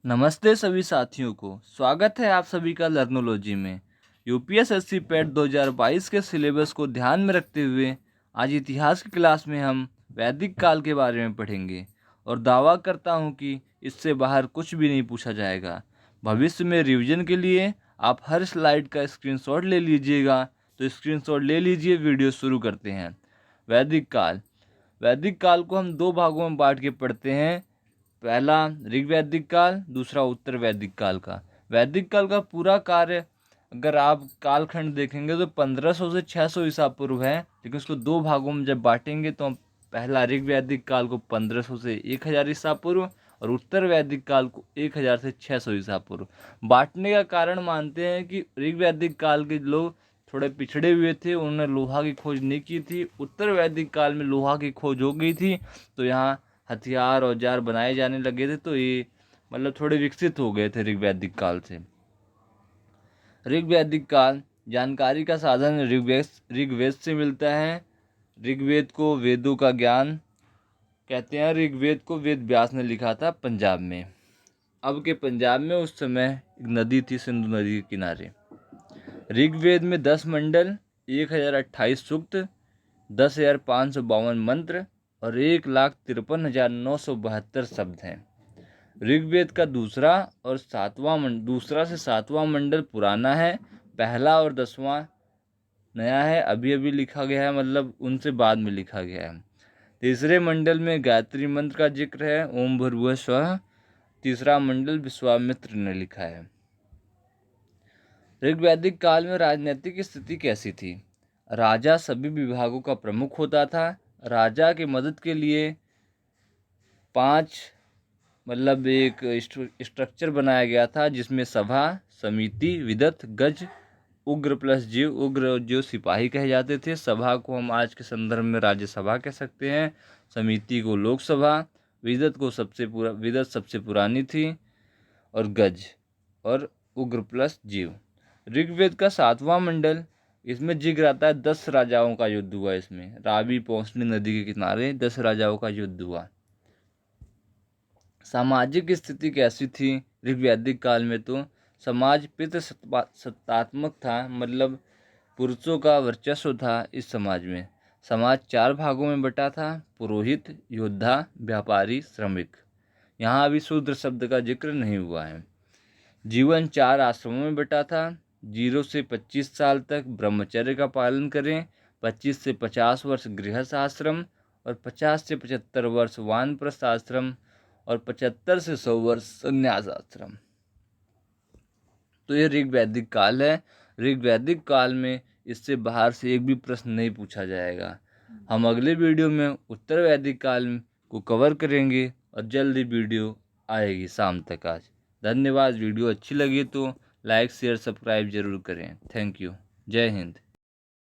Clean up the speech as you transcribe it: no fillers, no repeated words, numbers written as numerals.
नमस्ते सभी साथियों को। स्वागत है आप सभी का लर्नोलॉजी में। यूपीएसएससी पेट 2022 के सिलेबस को ध्यान में रखते हुए आज इतिहास की क्लास में हम वैदिक काल के बारे में पढ़ेंगे और दावा करता हूं कि इससे बाहर कुछ भी नहीं पूछा जाएगा। भविष्य में रिवीजन के लिए आप हर स्लाइड का स्क्रीनशॉट ले लीजिएगा। तो स्क्रीनशॉट ले लीजिए, वीडियो शुरू करते हैं। वैदिक काल को हम दो भागों में बांट के पढ़ते हैं। पहला ऋग्वैदिक काल, दूसरा उत्तर वैदिक काल का। वैदिक काल का पूरा कार्य अगर आप कालखंड देखेंगे तो 1500 से 600 ईसा पूर्व है, लेकिन उसको दो भागों में जब बांटेंगे तो हम पहला ऋग्वैदिक काल को 1500 से 1000 ईसा पूर्व और उत्तर वैदिक काल को 1000 से 600 ईसा पूर्व। बांटने का कारण मानते हैं कि ऋग्वैदिक काल के लोग थोड़े पिछड़े हुए थे, उन्होंने लोहा की खोज नहीं की थी। उत्तर वैदिक काल में लोहा की खोज हो गई थी, तो यहाँ हथियार औजार बनाए जाने लगे थे, तो ये मतलब थोड़े विकसित हो गए थे ऋग्वैदिक काल से। ऋग्वैदिक काल जानकारी का साधन ऋग्वेद से मिलता है। ऋग्वेद को वेदों का ज्ञान कहते हैं। ऋग्वेद को वेद व्यास ने लिखा था पंजाब में। अब के पंजाब में उस समय एक नदी थी, सिंधु नदी के किनारे। ऋग्वेद में 10 मंडल, 1028 सूक्त, 10,552 मंत्र और 1,53,972 शब्द हैं। ऋग्वेद का दूसरा से सातवां मंडल पुराना है। पहला और 10वां नया है, अभी अभी लिखा गया है, मतलब उनसे बाद में लिखा गया है। तीसरे मंडल में गायत्री मंत्र का जिक्र है, ओम भूर्भुवः स्वः। तीसरा मंडल विश्वामित्र ने लिखा है। ऋग्वैदिक काल में राजनीतिक स्थिति कैसी थी? राजा सभी विभागों का प्रमुख होता था। राजा की मदद के लिए 5 मतलब एक स्ट्रक्चर बनाया गया था, जिसमें सभा, समिति, विदत, गज, उग्र प्लस जीव। उग्र जो सिपाही कहे जाते थे। सभा को हम आज के संदर्भ में राज्यसभा कह सकते हैं, समिति को लोकसभा, विदत सबसे पुरानी थी, और गज और उग्र प्लस जीव। ऋग्वेद का 7वां मंडल, इसमें जिक्र आता है 10 राजाओं का युद्ध हुआ। इसमें रावी पोंसनी नदी के किनारे 10 राजाओं का युद्ध हुआ। सामाजिक स्थिति कैसी थी ऋग्वैदिक काल में? तो समाज पितृसत्तात्मक था, मतलब पुरुषों का वर्चस्व था इस समाज में। समाज 4 भागों में बटा था: पुरोहित, योद्धा, व्यापारी, श्रमिक। यहाँ अभी शूद्र शब्द का जिक्र नहीं हुआ है। जीवन 4 आश्रमों में बटा था। 0 से 25 साल तक ब्रह्मचर्य का पालन करें, 25 से 50 वर्ष गृहस्थ आश्रम और 50 से 75 वर्ष वानप्रस्थ आश्रम और 75 से 100 वर्ष संन्यास आश्रम। तो ये ऋग्वैदिक काल है। ऋग्वैदिक काल में इससे बाहर से एक भी प्रश्न नहीं पूछा जाएगा। हम अगले वीडियो में उत्तर वैदिक काल को कवर करेंगे और जल्दी वीडियो आएगी शाम तक आज। धन्यवाद। वीडियो अच्छी लगी तो लाइक शेयर सब्सक्राइब जरूर करें। Thank you. जय हिंद।